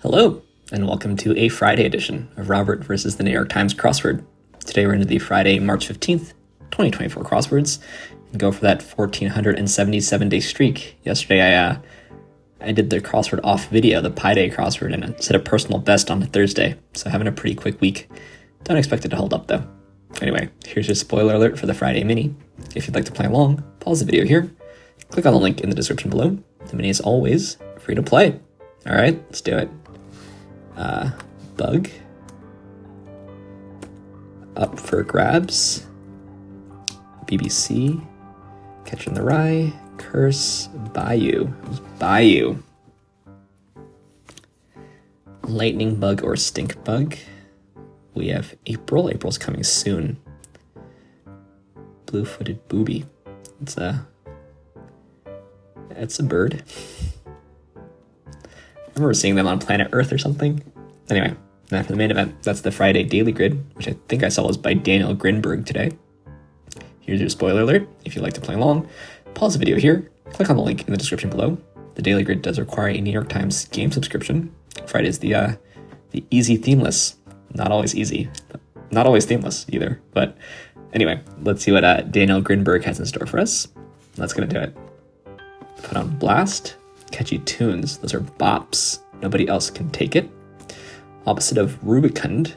Hello, and welcome to a Friday edition of Robert versus the New York Times Crossword. Today we're into the Friday, March 15th, 2024 crosswords, and go for that 1,477-day streak. Yesterday I did the crossword off video, the Pi Day crossword, and set a personal best on a Thursday, so having a pretty quick week. Don't expect it to hold up though. Anyway, here's your spoiler alert for the Friday mini. If you'd like to play along, pause the video here, click on the link in the description below. The mini is always free to play. Alright, let's do it. Bug. Up for grabs. BBC. Catch in the Rye. Curse. Bayou. It was Bayou. Lightning bug or stink bug. We have April. April's coming soon. Blue-footed booby. It's a bird. I remember seeing them on Planet Earth or something. Anyway, now for the main event, that's the Friday Daily Grid, which I think I saw was by Daniel Grinberg today. Here's your spoiler alert. If you'd like to play along, pause the video here, click on the link in the description below. The Daily Grid does require a New York Times game subscription. Friday's the easy themeless. Not always easy, but not always themeless either. But anyway, let's see what Daniel Grinberg has in store for us. That's going to do it. Put on blast. Catchy tunes. Those are bops. Nobody else can take it. Opposite of Rubicund.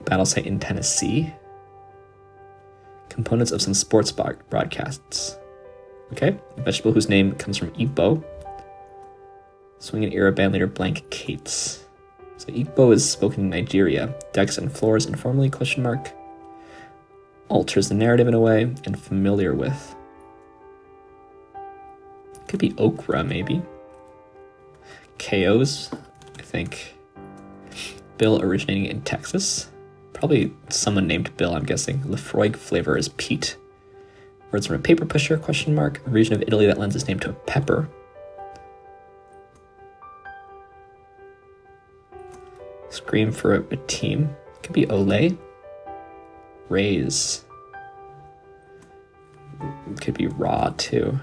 Battle site in Tennessee. Components of some sports broadcasts. Okay. A vegetable whose name comes from Igbo. Swinging era bandleader blank Kates. So Igbo is spoken in Nigeria. Decks and floors informally ? Alters the narrative in a way and familiar with. Could be okra, maybe. KOs, I think. Bill originating in Texas. Probably someone named Bill, I'm guessing. Lefroy flavor is peat. Words from a paper pusher, ? A region of Italy that lends its name to a pepper. Scream for a team. Could be Olay. Raise. Could be raw, too.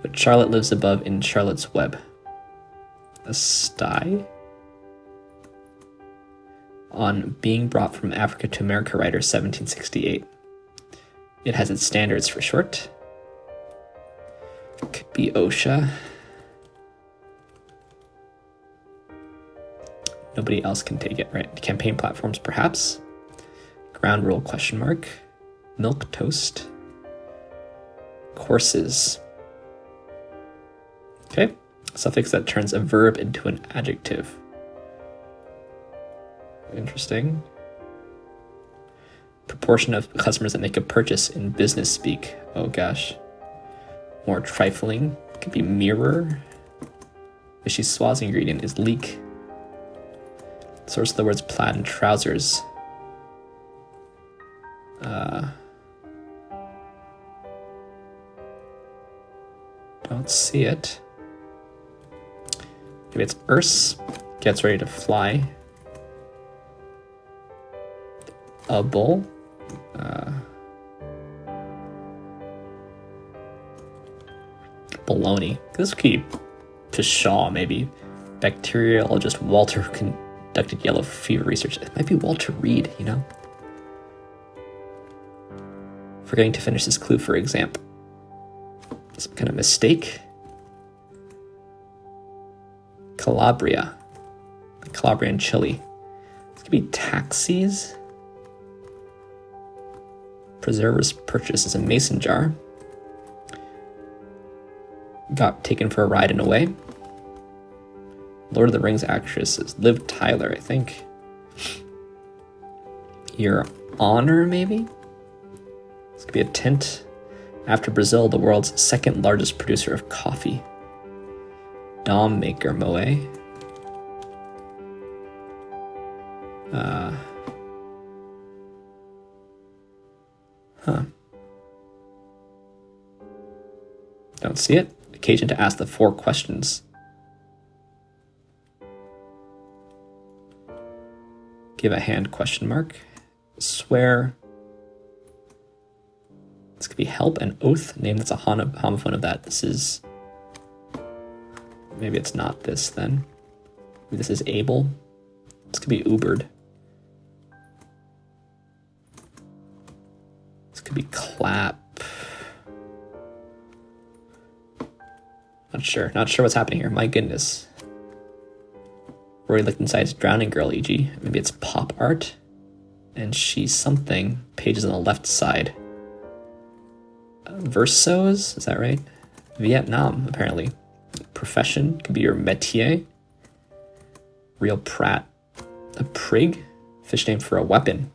But Charlotte lives above in Charlotte's web. A sty? On Being Brought from Africa to America writer 1768. It has its standards for short. Could be OSHA. Nobody else can take it, right? Campaign platforms, perhaps. Ground rule ? Milk toast. Courses. Okay, suffix that turns a verb into an adjective. Interesting. Proportion of customers that make a purchase in business speak. Oh gosh. More trifling. Could be mirror. Vichyssoise ingredient is leek. Source of the words plaid and trousers. Don't see it. Maybe it's Urs. Gets ready to fly. A bull. Baloney. This could be Pshaw, maybe. Bacteriologist Walter conducted yellow fever research. It might be Walter Reed, you know? Forgetting to finish this clue for exam. Some kind of mistake. Calabria. Calabrian chili. This could be taxis. Preservers purchase is a mason jar. Got taken for a ride and away. Lord of the Rings actress is Liv Tyler, I think. Your Honor, maybe? This could be a tint. After Brazil, the world's second largest producer of coffee. Dom maker, Moe. Don't see it. Occasion to ask the 4 questions. Give a hand ? Swear. This could be help and oath. Name that's a homophone of that. This is Maybe it's not this then. Maybe this is able. This could be Ubered. This could be clap. Not sure what's happening here. My goodness. Rory Lichtenstein's Drowning Girl, e.g. Maybe it's pop art. And she's something. Pages on the left side. Versos, is that right? Vietnam, apparently. Profession could be your métier. Real Pratt. A prig? Fish name for a weapon.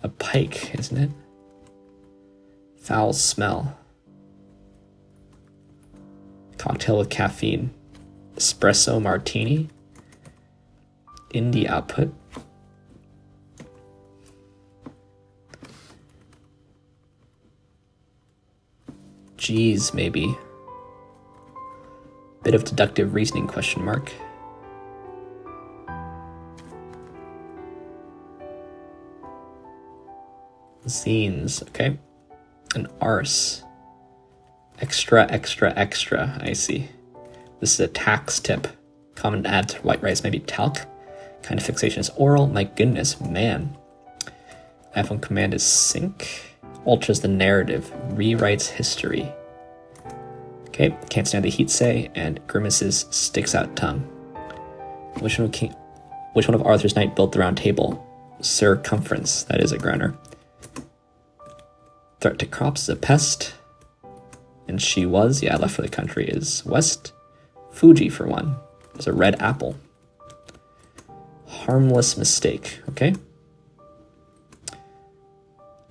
A pike, isn't it? Foul smell. Cocktail with caffeine. Espresso martini. Indie output. G's, maybe. Bit of deductive reasoning, question mark. Zines, okay. An arse. Extra, extra, extra, I see. This is a tax tip. Common to add to white rice, maybe talc. Kind of fixation is oral. My goodness, man. iPhone command is sync. Alters the narrative. Rewrites history. Okay, can't stand the heat say, and grimaces sticks out tongue. Which one of Arthur's knight built the round table? Circumference, that is a groaner. Threat to crops is a pest. And she was, yeah, left for the country is west. Fuji for one. There's a red apple. Harmless mistake, okay.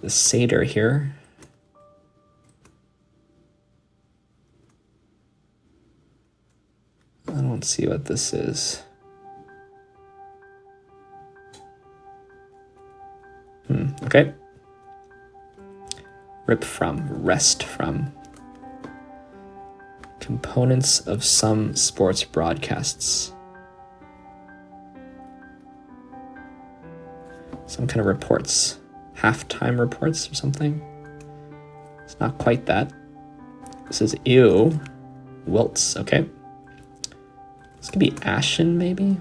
The satyr here. I don't see what this is. Okay. Rip from, rest from. Components of some sports broadcasts. Some kind of reports. Halftime reports or something. It's not quite that. This is ew. Wilts, okay. This could be ashen, maybe?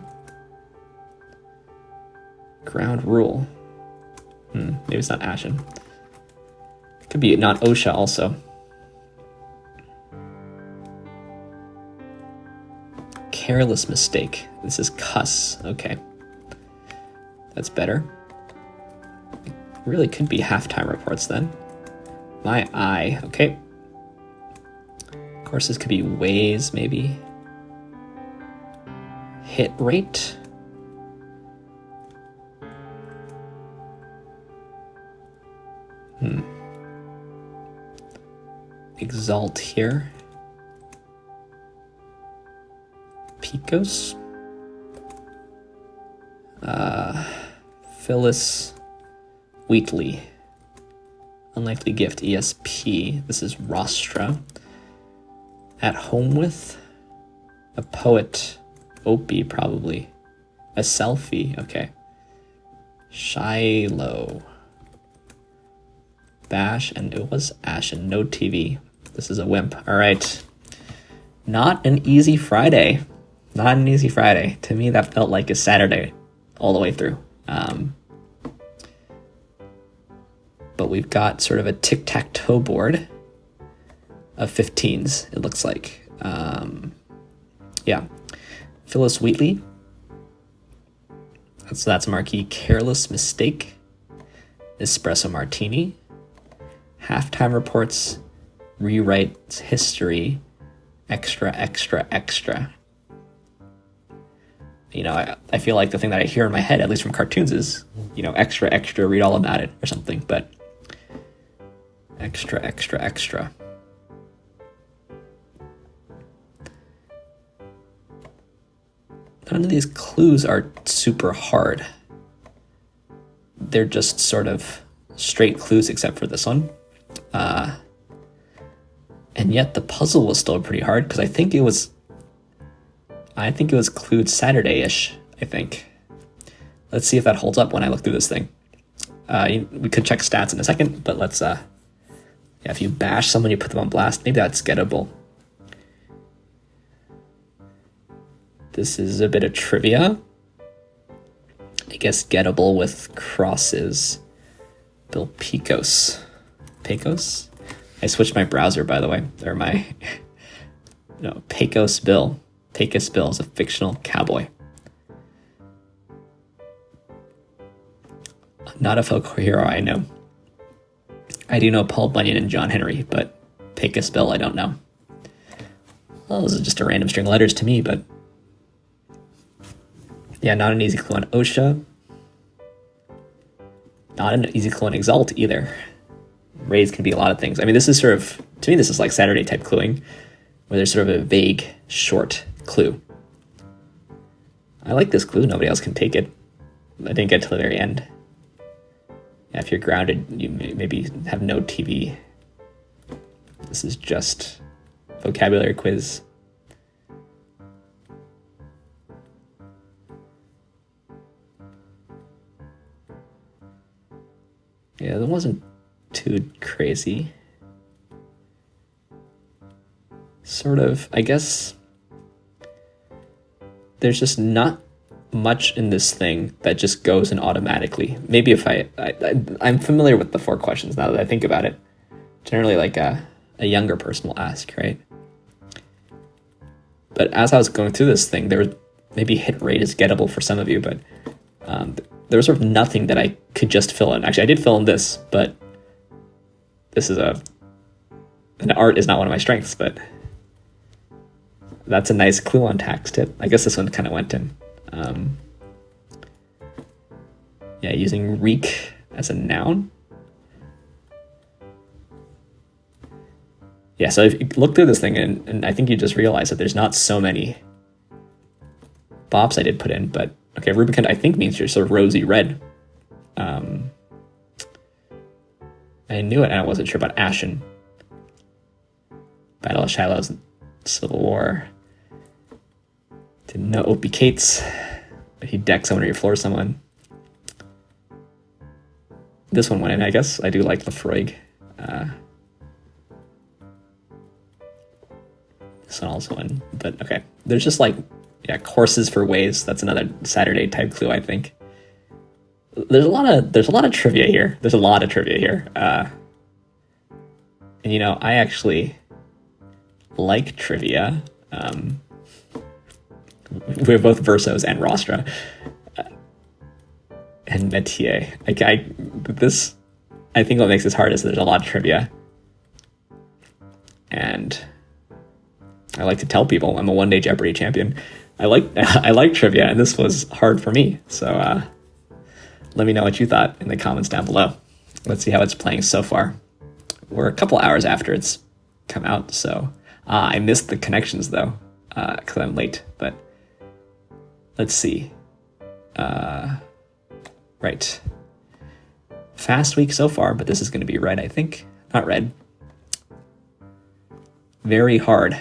Ground rule. Maybe it's not ashen. It could be not OSHA also. Careless mistake. This is cuss. Okay. That's better. It really could be halftime reports then. My eye. Okay. Courses could be ways, maybe. Hit rate. Exalt here. Picos. Phyllis Wheatley. Unlikely gift, ESP. This is Rostra. At home with. A poet. Opie, probably. A selfie, okay. Shiloh. Bash, and it was Ashen. No TV. This is a wimp. All right. Not an easy Friday. Not an easy Friday. To me, that felt like a Saturday all the way through. But we've got sort of a tic-tac-toe board of 15s, it looks like. Yeah. Phyllis Wheatley. That's marquee. Careless mistake. Espresso martini. Halftime reports. Rewrites history. Extra, extra, extra. You know, I feel like the thing that I hear in my head, at least from cartoons, is, you know, extra, extra, read all about it or something. But extra, extra, extra. None of these clues are super hard. They're just sort of straight clues except for this one. And yet the puzzle was still pretty hard because I think it was clued Saturday-ish, I think. Let's see if that holds up when I look through this thing. We could check stats in a second, but let's, if you bash someone, you put them on blast, maybe that's gettable. This is a bit of trivia. I guess gettable with crosses. Bill Pecos. Pecos? I switched my browser, by the way. Or my... No, Pecos Bill. Pecos Bill is a fictional cowboy. Not a folk hero, I know. I do know Paul Bunyan and John Henry, but Pecos Bill, I don't know. Well, this is just a random string of letters to me, but... Yeah, not an easy clue on OSHA. Not an easy clue on Exalt either. Raise can be a lot of things. I mean, this is sort of... To me, this is like Saturday type cluing, where there's sort of a vague, short clue. I like this clue. Nobody else can take it. I didn't get to the very end. Yeah, if you're grounded, you maybe have no TV. This is just vocabulary quiz. Yeah, that wasn't too crazy. Sort of, I guess, there's just not much in this thing that just goes in automatically. Maybe if I'm familiar with the 4 questions now that I think about it. Generally like a younger person will ask, right? But as I was going through this thing, there was maybe hit rate is gettable for some of you, but there was sort of nothing that I could just fill in. Actually, I did fill in this, but this is an art is not one of my strengths, but that's a nice clue on tax tip. I guess this one kind of went in. Yeah, using reek as a noun. Yeah, so if you look through this thing, and I think you just realize that there's not so many bops I did put in, but okay, rubicund I think means you're sort of rosy red. I knew it, and I wasn't sure about ashen. Battle of Shiloh's Civil War. Didn't know Opie Cates. He decks someone or you floor someone. This one went in, I guess. I do like Lefroig. This one also went, but okay. There's just like, yeah, courses for ways. That's another Saturday type clue, I think. There's a lot of trivia here. And you know, I actually like trivia. We have both Versos and Rostra. And Métier. I think what makes this hard is that there's a lot of trivia. And I like to tell people I'm a one-day Jeopardy champion. I like trivia, and this was hard for me. So let me know what you thought in the comments down below. Let's see how it's playing so far. We're a couple hours after it's come out, so I missed the connections though, because I'm late. But let's see. Right. Fast week so far, but this is going to be red, I think. Not red. Very hard.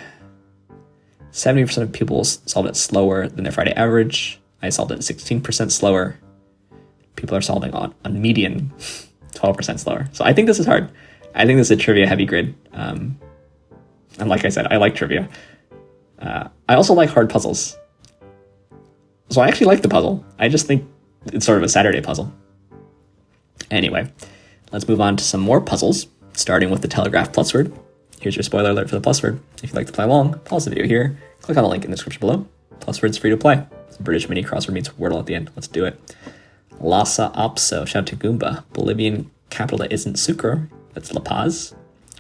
70% of people solved it slower than their Friday average. I solved it 16% slower. People are solving on median 12% slower. So I think this is hard. I think this is a trivia heavy grid. And like I said, I like trivia. I also like hard puzzles. So I actually like the puzzle. I just think it's sort of a Saturday puzzle. Anyway, let's move on to some more puzzles, starting with the Telegraph Plusword. Here's your spoiler alert for the Plusword. If you'd like to play along, pause the video here, click on the link in the description below. Plusword's free to play. It's a British mini crossword meets Wordle at the end. Let's do it. Lhasa Apso, shout out to Goomba. Bolivian capital that isn't Sucre, that's La Paz.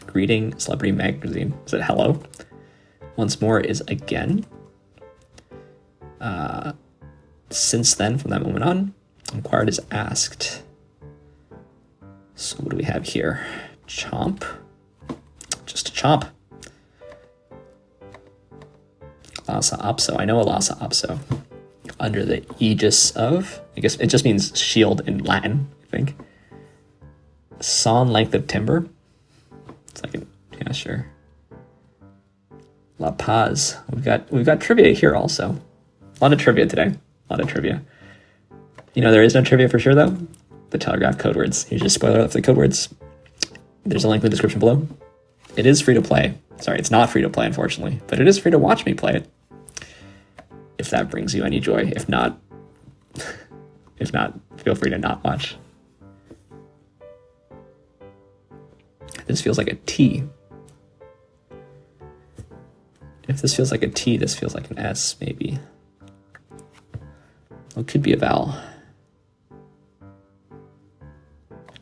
Greeting, Celebrity Magazine, is it hello? Once more is again. Since then, from that moment on, inquired is asked. So what do we have here? Chomp. Just a chomp. Lhasa Apso. I know a Lhasa Apso. Under the aegis of, I guess it just means shield in Latin, I think. Sawn length of timber. It's like, yeah, sure. La Paz. We've got trivia here also. A lot of trivia today. A lot of trivia. You know, there is no trivia for sure though. The Telegraph Codewords. Here's your spoiler of the Codewords. There's a link in the description below. It is free to play. Sorry, it's not free to play, unfortunately, but it is free to watch me play it. if that brings you any joy. If not, feel free to not watch. This feels like a T. If this feels like a T, this feels like an S, maybe. Well, it could be a vowel.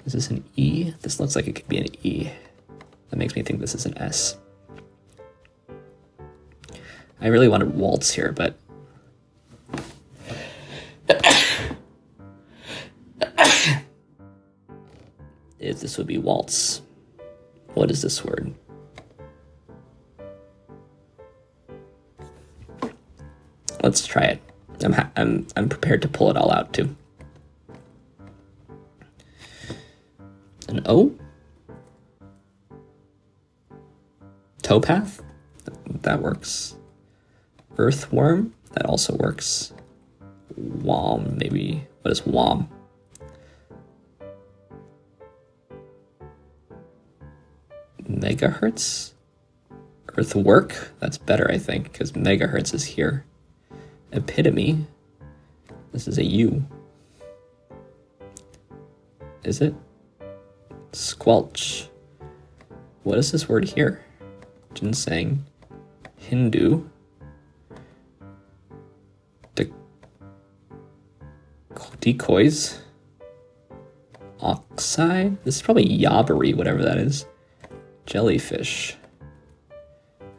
Is this an E? This looks like it could be an E. That makes me think this is an S. I really wanted waltz here, but if this would be waltz, what is this word? Let's try it. I'm prepared to pull it all out too. An O? Towpath? That works. Earthworm? That also works. Wom, maybe. What is wom? Megahertz? Earthwork? That's better, I think, because megahertz is here. Epitome? This is a U. Is it? Squelch. What is this word here? Ginseng. Hindu. Decoys. Oxide. This is probably yobbery, whatever that is. Jellyfish.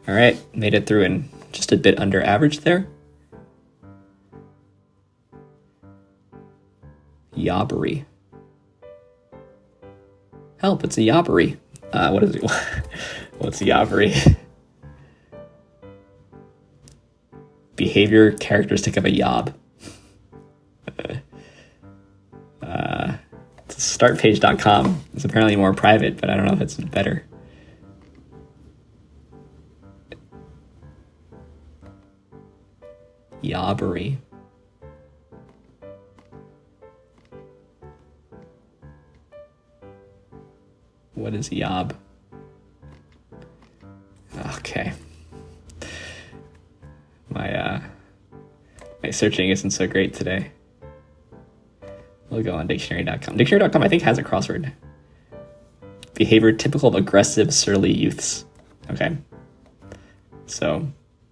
All right, made it through in just a bit under average there. Yobbery. Help, it's a yobbery. What is it? What's yobbery? Behavior characteristic of a yob. Startpage.com is apparently more private, but I don't know if it's better. Yobbery. What is yob? Okay. My searching isn't so great today. We'll go on dictionary.com. Dictionary.com, I think, has a crossword. Behavior typical of aggressive, surly youths. Okay. So,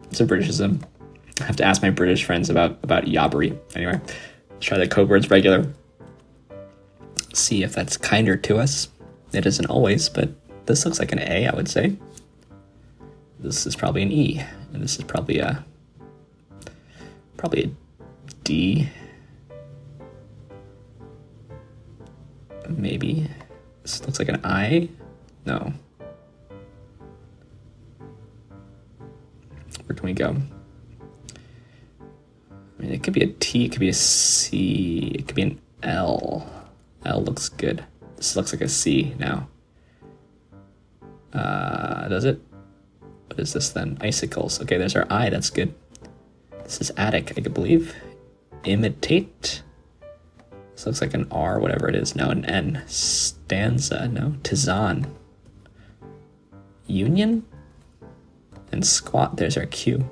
it's a Britishism. I have to ask my British friends about yobbery. Anyway, let's try the Codewords regular. See if that's kinder to us. It isn't always, but this looks like an A, I would say. This is probably an E, and this is probably a D. Maybe. This looks like an I. No. Where can we go? I mean, it could be a T, it could be a C, it could be an L. L looks good. This looks like a C now. Does it? What is this then? Icicles. Okay, there's our I, that's good. This is attic, I believe. Imitate. This looks like an R, whatever it is. No, an N. Stanza, no. Tizan. Union? And squat, there's our Q.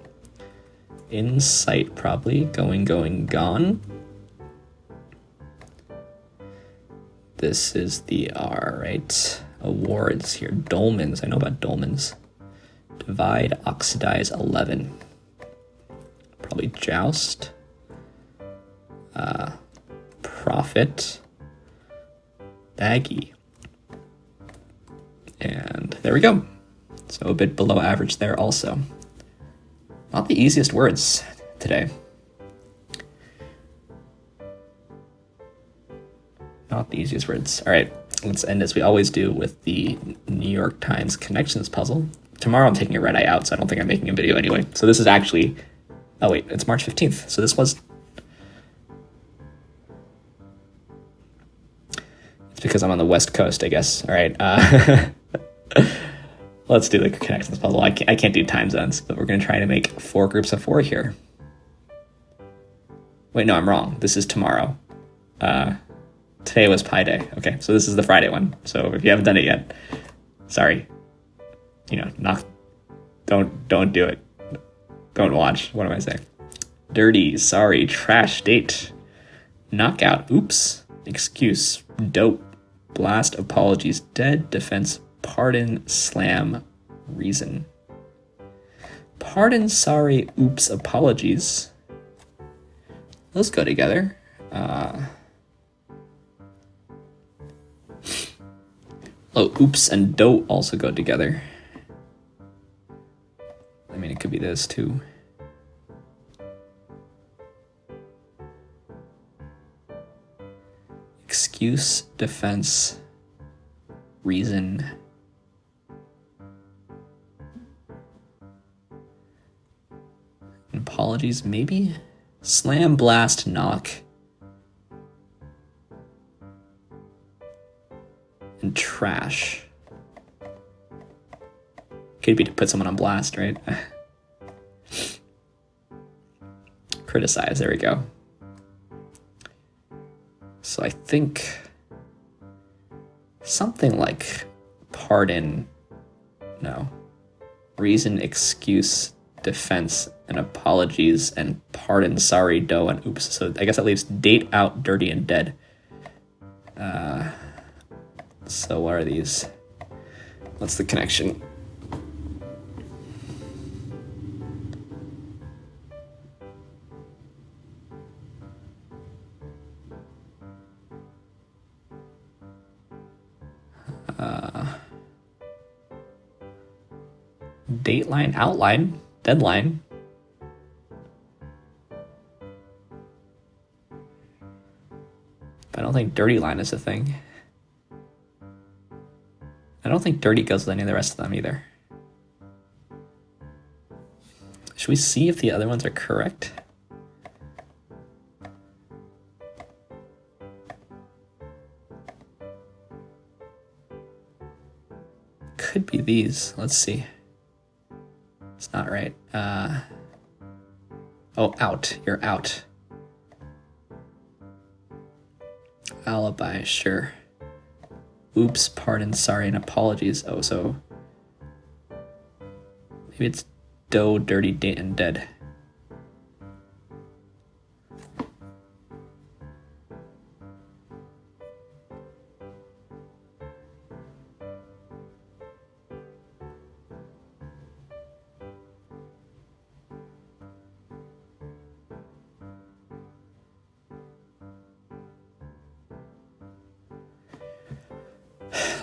Insight, probably. Going, gone. This is the R, right? Awards here. Dolmens, I know about dolmens. Divide, oxidize, 11. Probably joust. Profit. Baggy. And there we go. So a bit below average there also. Not the easiest words today. Not the easiest words. All right, let's end as we always do with the New York Times connections puzzle. Tomorrow I'm taking a red eye out, so I don't think I'm making a video anyway. So this is actually, oh wait, it's March 15th. So this was, it's because I'm on the West Coast, I guess. All right, let's do the connections puzzle. I can't do time zones, but we're gonna try to make 4 groups of 4 here. Wait, no, I'm wrong. This is tomorrow. Today was Pi Day. Okay, so this is the Friday one. So if you haven't done it yet, sorry. You know, don't do it. Don't watch. What am I saying? dirty, sorry, trash, date, knockout, oops, excuse, dope, blast, apologies, dead, defense, pardon, slam, reason. Pardon, sorry, oops, apologies. Those go together. Oops and don't also go together. I mean, it could be this too. Excuse, defense, reason. Apologies, maybe? Slam, blast, knock. And trash. Could be to put someone on blast, right? Criticize, there we go. So I think something like pardon, no, reason, excuse, defense, and apologies, and pardon, sorry, dough, and oops. So I guess that leaves date, out, dirty, and dead. So what are these? What's the connection? Dateline, outline, deadline. But I don't think dirty line is a thing. I don't think dirty goes with any of the rest of them either. Should we see if the other ones are correct? Could be these. Let's see. It's not right. Oh, out. You're out. Alibi, sure. Oops, pardon, sorry, and apologies. Oh, so maybe it's dough, dirty, date, and dead.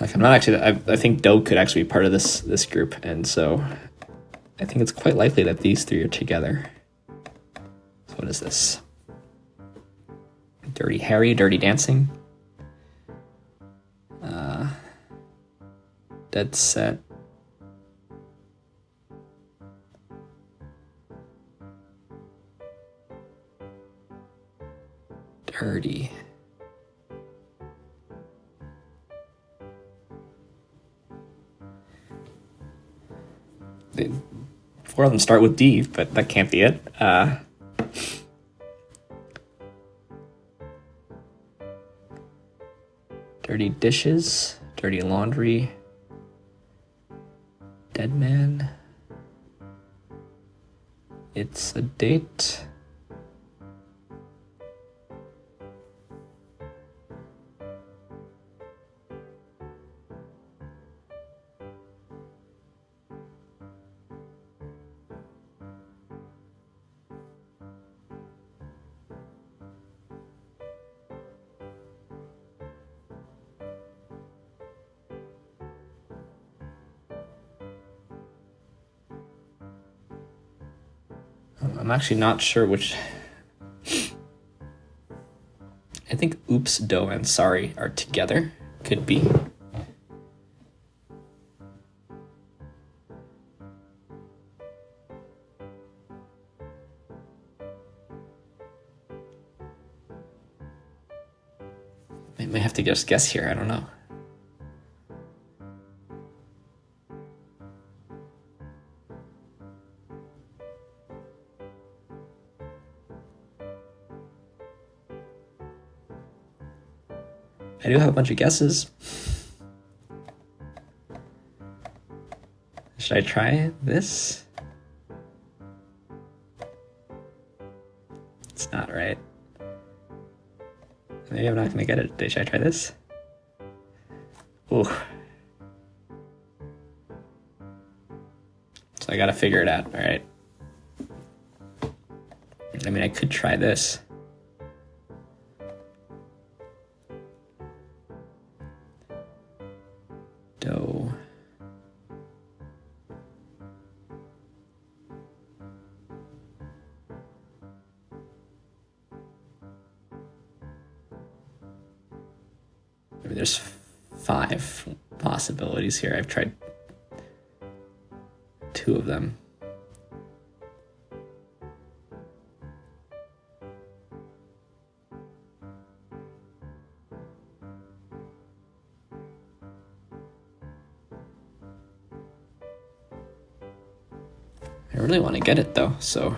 Like, I'm not actually, I think dough could actually be part of this group, and so I think it's quite likely that these three are together. So what is this? Dirty Harry, Dirty Dancing. Dead Set. Dirty. Four of them start with D, but that can't be it. Dirty Dishes, Dirty Laundry, Dead Man. It's a Date. I'm actually not sure which. I think oops, dough, and sorry are together. Could be. I may have to just guess here. I don't know. I do have a bunch of guesses. Should I try this? not right. Maybe I'm not gonna get it. Should I try this? Ooh. So I gotta figure it out, all right? I mean, I could try this. Dough. Maybe there's 5 possibilities here. I've tried 2 of them. I really want to get it though, so.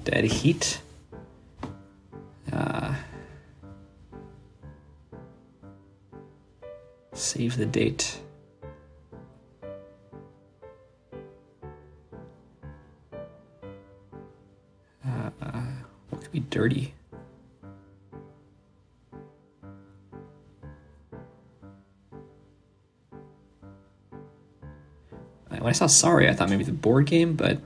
Dead heat. Save the date. What could be dirty? When I saw sorry, I thought maybe the board game, but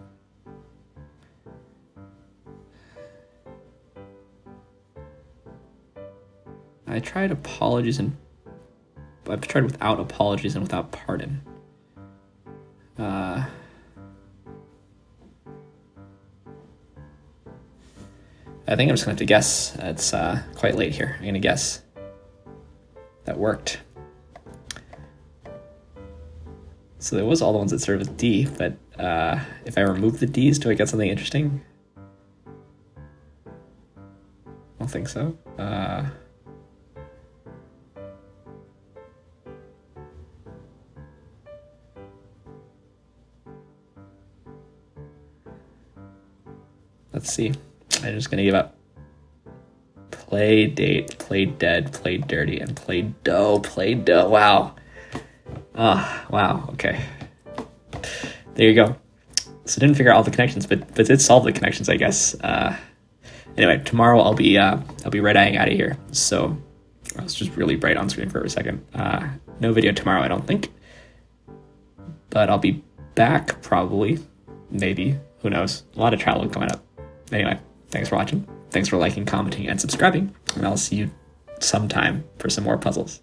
I tried apologies and I've tried without apologies and without pardon. I think I'm just gonna have to guess. It's quite late here. I'm gonna guess. That worked. So there was all the ones that started with D, but if I remove the D's, do I get something interesting? I don't think so. Let's see. I'm just gonna give up. Play date, play dead, play dirty, and play dough, play dough. Wow. Wow. Okay. There you go. So didn't figure out all the connections, but did solve the connections, I guess. Anyway, tomorrow I'll be red-eyeing out of here. So I was just really bright on screen for a second. No video tomorrow, I don't think. But I'll be back probably, maybe. Who knows? A lot of travel coming up. Anyway, thanks for watching. Thanks for liking, commenting, and subscribing. And I'll see you sometime for some more puzzles.